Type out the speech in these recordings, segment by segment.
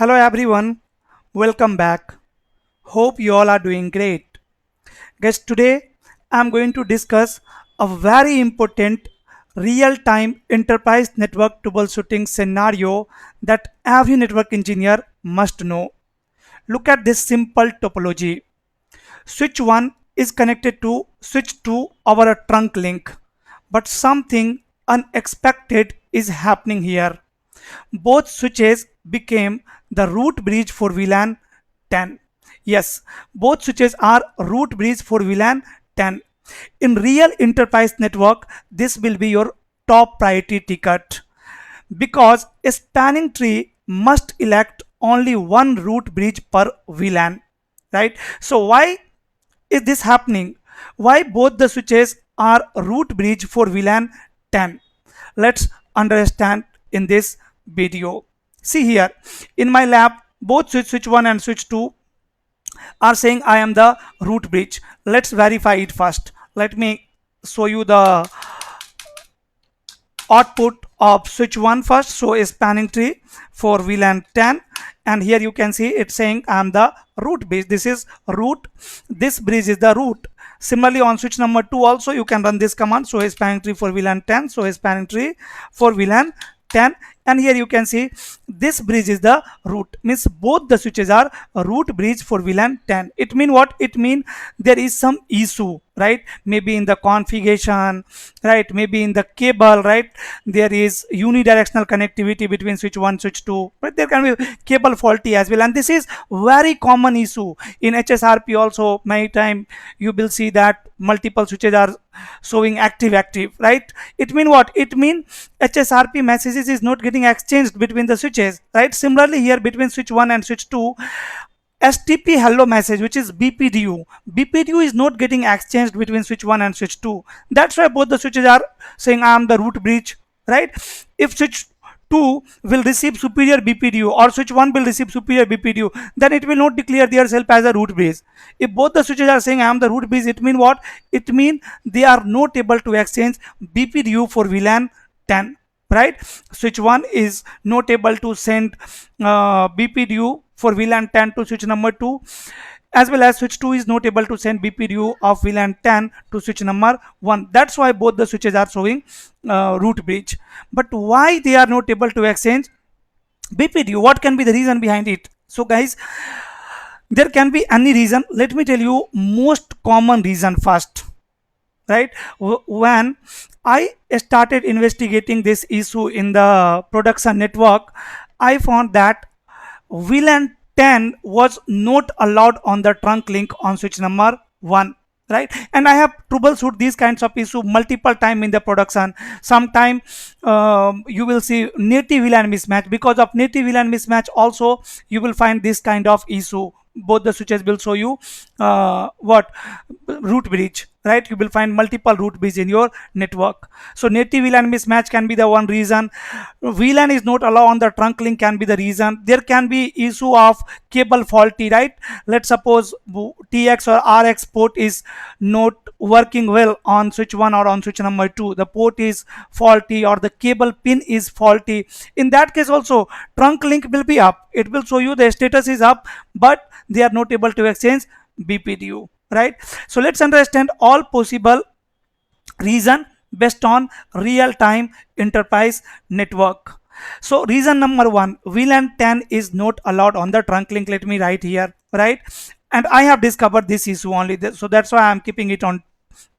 Hello everyone, welcome back. Hope you all are doing great. Guys, today I'm going to discuss a very important real-time enterprise network troubleshooting scenario that every network engineer must know. Look at this simple topology. Switch 1 is connected to switch 2 over a trunk link, but something unexpected is happening here. Both switches became the root bridge for VLAN 10. Yes, both switches are root bridge for VLAN 10. In real enterprise network, this will be your top priority ticket because a spanning tree must elect only one root bridge per VLAN, right? So why is this happening? Why both the switches are root bridge for VLAN 10? Let's understand in this video. See here, in my lab, both switch 1 and switch 2 are saying I am the root bridge. Let's verify it first. Let me show you the output of switch 1 first. So a spanning tree for VLAN 10, and here you can see it's saying I am the root bridge. This is root, this bridge is the root. Similarly on switch number 2 also you can run this command. So a spanning tree for VLAN 10, so a spanning tree for VLAN 10, and here you can see this bridge is the root, means both the switches are a root bridge for VLAN 10. It mean what? It mean there is some issue, right? Maybe in the configuration, right? Maybe in the cable, right? There is unidirectional connectivity between switch 1 switch 2, but there can be cable faulty as well, and this is very common issue in HSRP also. Many time you will see that multiple switches are showing active, right? It mean what? It mean HSRP messages is not getting exchanged between the switches, right? Similarly here between switch 1 and switch 2, STP hello message, which is BPDU is not getting exchanged between switch 1 and switch 2. That's why both the switches are saying I am the root bridge, right? If switch 2 will receive superior BPDU or switch 1 will receive superior BPDU, then it will not declare themselves as a root bridge. If both the switches are saying I am the root bridge, it mean what? It mean they are not able to exchange BPDU for VLAN 10, right? Switch 1 is not able to send BPDU for VLAN 10 to switch number 2, as well as switch 2 is not able to send BPDU of VLAN 10 to switch number 1. That's why both the switches are showing root bridge. But why they are not able to exchange BPDU? What can be the reason behind it? So guys, there can be any reason. Let me tell you most common reason first, right? When I started investigating this issue in the production network, I found that VLAN 10 was not allowed on the trunk link on switch number 1, right? And I have troubleshoot these kinds of issue multiple time in the production. Sometime you will see native VLAN mismatch. Because of native VLAN mismatch also you will find this kind of issue. Both the switches will show you what? Root bridge, right? You will find multiple root bridge in your network. So native VLAN mismatch can be the one reason. VLAN is not allowed on the trunk link can be the reason. There can be issue of cable faulty, right? Let's suppose TX or RX port is not working well on switch 1 or on switch number 2. The port is faulty or the cable pin is faulty. In that case also trunk link will be up. It will show you the status is up, but they are not able to exchange BPDU, right? So let's understand all possible reason based on real-time enterprise network. So reason number 1, VLAN 10 is not allowed on the trunk link. Let me write here, right? And I have discovered this issue only, so that's why I'm keeping it on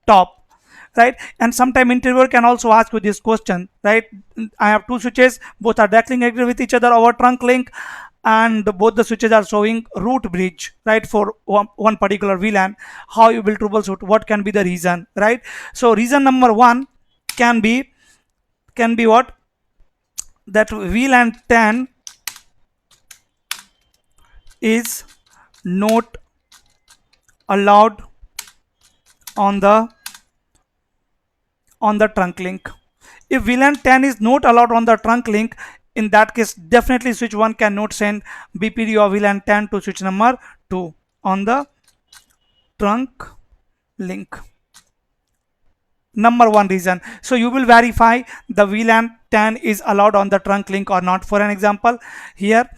top, right? And sometime interviewer can also ask you this question, right? I have two switches, both are directly connected with each other over trunk link, and both the switches are showing root bridge, right, for one particular VLAN. How you will troubleshoot? What can be the reason, right? So reason number 1 can be what? That VLAN 10 is not allowed on the trunk link. If VLAN 10 is not allowed on the trunk link, in that case definitely switch 1 cannot send BPD of VLAN 10 to switch number 2 on the trunk link. Number 1 reason. So you will verify the VLAN 10 is allowed on the trunk link or not. For an example, here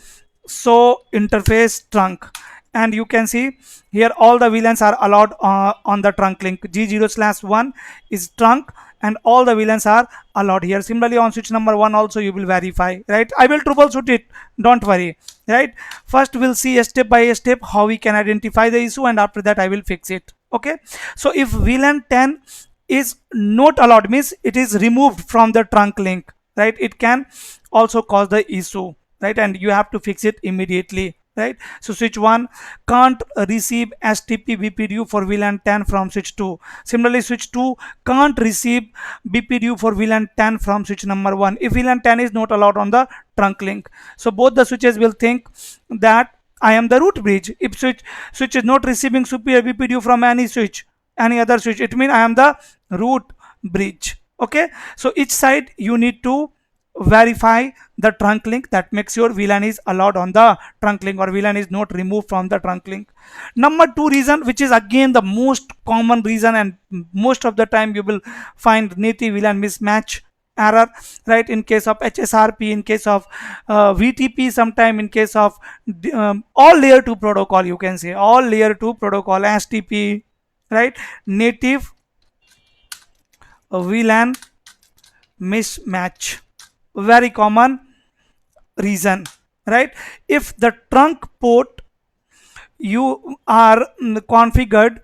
so interface trunk, and you can see here all the VLANs are allowed on the trunk link. G0/1 is trunk, and all the VLANs are allowed here. Similarly on switch number 1 also you will verify, right? I will troubleshoot it, don't worry, right? First we'll see a step by step how we can identify the issue, and after that I will fix it. Okay, so if VLAN 10 is not allowed, means it is removed from the trunk link, right? It can also cause the issue, right? And you have to fix it immediately, right? So switch 1 can't receive STP BPDU for VLAN 10 from switch 2. Similarly switch 2 can't receive BPDU for VLAN 10 from switch number 1 if VLAN 10 is not allowed on the trunk link. So both the switches will think that I am the root bridge. If switch is not receiving superior BPDU from any switch, any other switch, it means I am the root bridge. Okay, so each side you need to verify the trunk link, that makes sure VLAN is allowed on the trunk link or VLAN is not removed from the trunk link. Number 2 reason, which is again the most common reason, and most of the time you will find native VLAN mismatch error, right? In case of HSRP, in case of VTP, sometime in case of all layer 2 protocol, you can say all layer 2 protocol, STP, right? Native VLAN mismatch, very common reason, right? If the trunk port you are configured,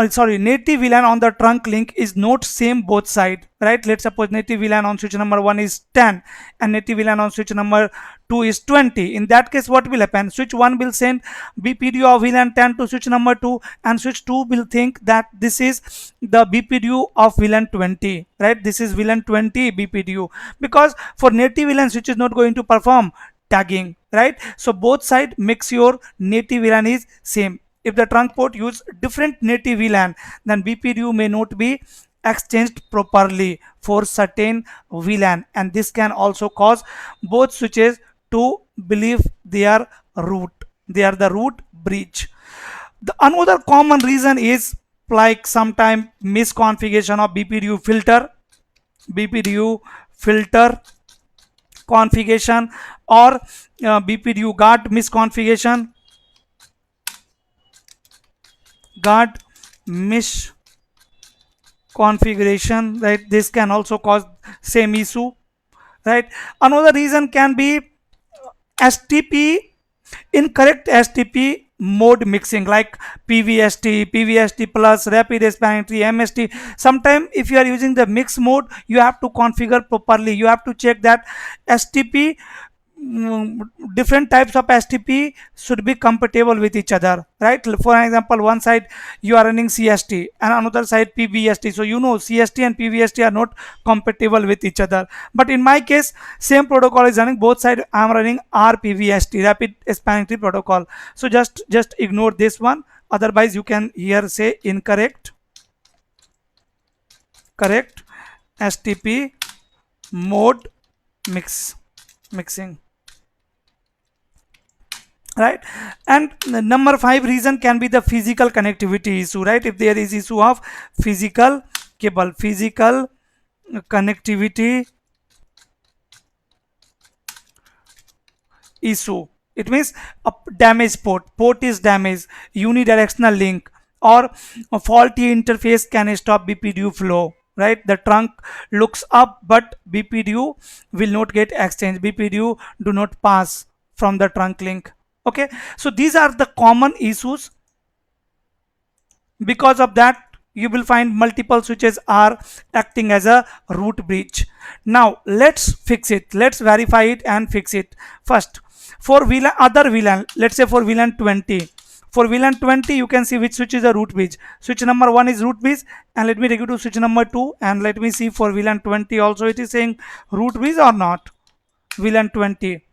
sorry, native VLAN on the trunk link is not same both side, right? Let's suppose native VLAN on switch number 1 is 10 and native VLAN on switch number 2 is 20. In that case what will happen? Switch 1 will send BPDU of VLAN 10 to switch number 2, and switch 2 will think that this is the BPDU of VLAN 20, right? This is VLAN 20 BPDU, because for native VLAN switch is not going to perform tagging, right? So both side makes your native VLAN is same. If the trunk port use different native VLAN, then BPDU may not be exchanged properly for certain VLAN, and this can also cause both switches to believe they are root. They are the root bridge. The another common reason is like sometime misconfiguration of BPDU filter configuration, or BPDU guard misconfiguration, guard misconfiguration, right? This can also cause same issue, right? Another reason can be STP, incorrect STP mode mixing, like PVST plus rapid spanning tree, MST. Sometimes if you are using the mix mode, you have to configure properly. You have to check that STP, different types of STP should be compatible with each other, right? For example, one side you are running CST and another side PVST, so you know CST and PVST are not compatible with each other. But in my case, same protocol is running, both side I am running RPVST, rapid spanning tree protocol. So just ignore this one, otherwise you can here say incorrect correct STP mode mixing, right? And the number 5 reason can be the physical connectivity issue, right? If there is issue of physical connectivity issue, it means a damaged port is damaged, unidirectional link, or a faulty interface can stop BPDU flow, right? The trunk looks up but BPDU will not get exchanged, BPDU do not pass from the trunk link. Okay, so these are the common issues. Because of that you will find multiple switches are acting as a root bridge. Now let's fix it, let's verify it and fix it. First, for VLAN, other VLAN, let's say for VLAN 20, for VLAN 20 you can see which switch is a root bridge. Switch number 1 is root bridge, and let me take you to switch number 2 and let me see for VLAN 20 also it is saying root bridge or not. VLAN 20,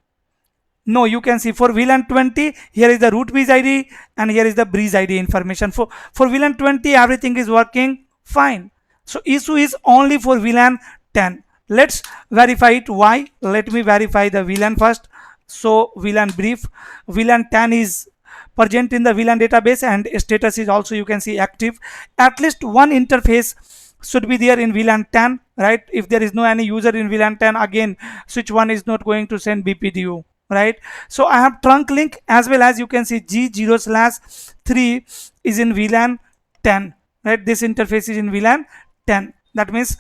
no, you can see for VLAN 20 here is the root bridge ID and here is the bridge ID information. For VLAN 20 everything is working fine. So issue is only for VLAN 10. Let's verify it. Why? Let me verify the VLAN first. So VLAN brief, VLAN 10 is present in the VLAN database and status is also you can see active. At least one interface should be there in VLAN 10, right? If there is no any user in VLAN 10, again switch 1 is not going to send BPDU, right? So I have trunk link, as well as you can see G0/3 is in VLAN 10, right? This interface is in VLAN 10. That means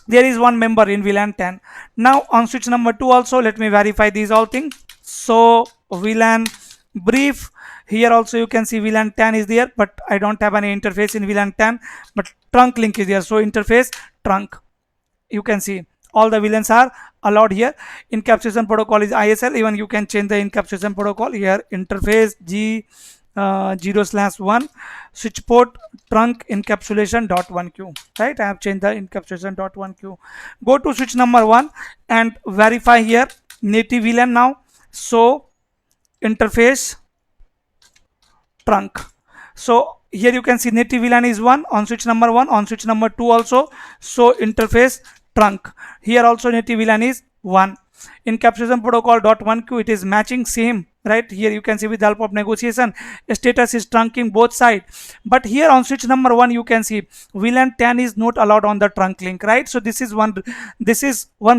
there is one member in VLAN 10. Now on switch number 2 also, let me verify these all things. So VLAN brief, here also you can see VLAN 10 is there, but I don't have any interface in VLAN 10, but trunk link is there. So interface trunk, you can see all the VLANs are allowed here. Encapsulation protocol is ISL. Even you can change the encapsulation protocol here. Interface G0/1 switch port trunk encapsulation .1q, right? I have changed the encapsulation .1q. Go to switch number 1 and verify here native VLAN now. So interface trunk. So here you can see native VLAN is 1 on switch number 1, on switch number 2 also. So interface trunk, here also native VLAN is 1. Encapsulation protocol .1q, it is matching same, right? Here you can see with the help of negotiation status is trunking both side, but here on switch number 1 you can see VLAN 10 is not allowed on the trunk link, right? So this is one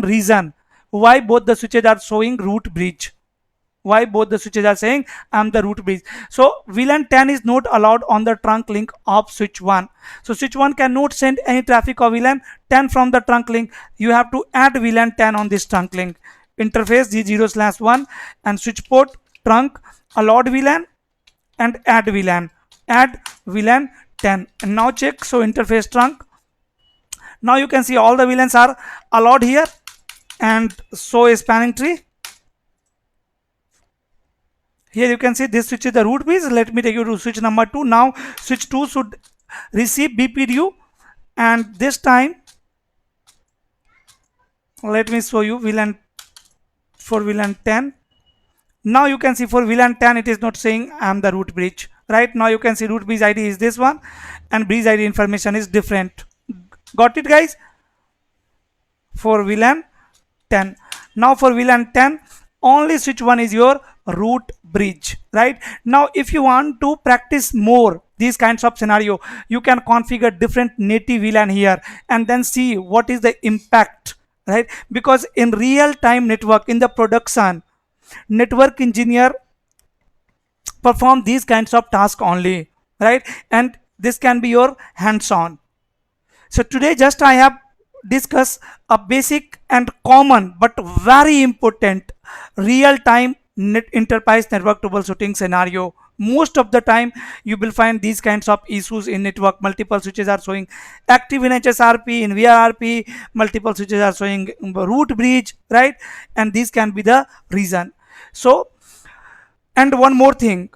reason why both the switches are showing root bridge, why both the switches are saying I'm the root bridge. So VLAN 10 is not allowed on the trunk link of switch 1. So switch 1 cannot send any traffic of VLAN 10 from the trunk link. You have to add VLAN 10 on this trunk link. Interface G0/1 and switch port trunk allowed VLAN and add VLAN 10, and now check. So interface trunk, now you can see all the VLANs are allowed here, and so a spanning tree. Here you can see this switch is the root bridge. Let me take you to switch number 2. Now switch 2 should receive BPDU, and this time let me show you VLAN for VLAN 10. Now you can see for VLAN 10 it is not saying I am the root bridge, right? Now you can see root bridge ID is this one and bridge ID information is different. Got it, guys? For VLAN 10. Now for VLAN 10, only switch 1 is your root bridge, right? Now if you want to practice more these kinds of scenario, you can configure different native VLAN here and then see what is the impact, right? Because in real time network, in the production, network engineer perform these kinds of tasks only, right? And this can be your hands-on. So today just I have discussed a basic and common but very important real-time enterprise network troubleshooting scenario. Most of the time you will find these kinds of issues in network. Multiple switches are showing active in HSRP, in VRRP, multiple switches are showing root bridge, right? And these can be the reason. So, and one more thing,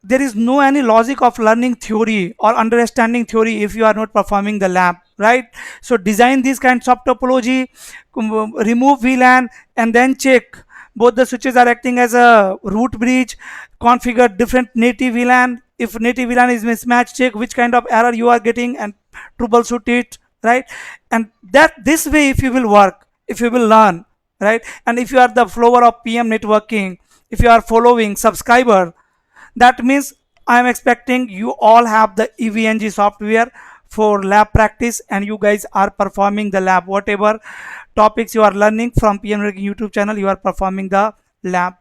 there is no any logic of learning theory or understanding theory if you are not performing the lab, right? So design these kinds of topology, remove VLAN, and then check both the switches are acting as a root bridge, configure different native VLAN. If native VLAN is mismatched, check which kind of error you are getting and troubleshoot it, right? And that this way if you will work, if you will learn, right? And if you are the follower of PM networking, if you are following subscriber, that means I am expecting you all have the EVNG software for lab practice, and you guys are performing the lab. Whatever topics you are learning from PM Networking YouTube channel, you are performing the lab,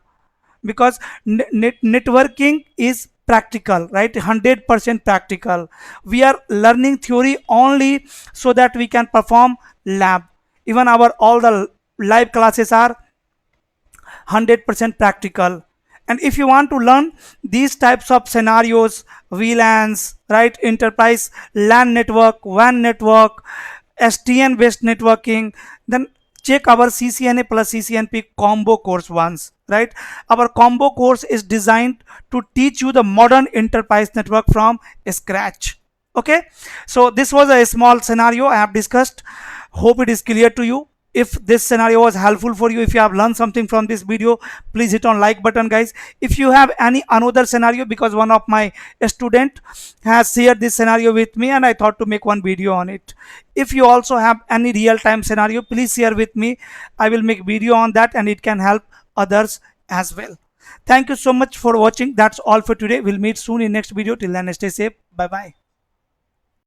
because networking is practical, right? 100% practical. We are learning theory only so that we can perform lab. Even our all the live classes are 100% practical. And if you want to learn these types of scenarios, VLANs, right, enterprise LAN network, WAN network, SDN based networking, then check our CCNA plus CCNP combo course once, right? Our combo course is designed to teach you the modern enterprise network from scratch. Okay, so this was a small scenario I have discussed. Hope it is clear to you. If this scenario was helpful for you, if you have learned something from this video, please hit on like button, guys. If you have any another scenario, because one of my student has shared this scenario with me and I thought to make one video on it. If you also have any real-time scenario, please share with me. I will make video on that and it can help others as well. Thank you so much for watching. That's all for today. We'll meet soon in next video. Till then, stay safe. Bye bye.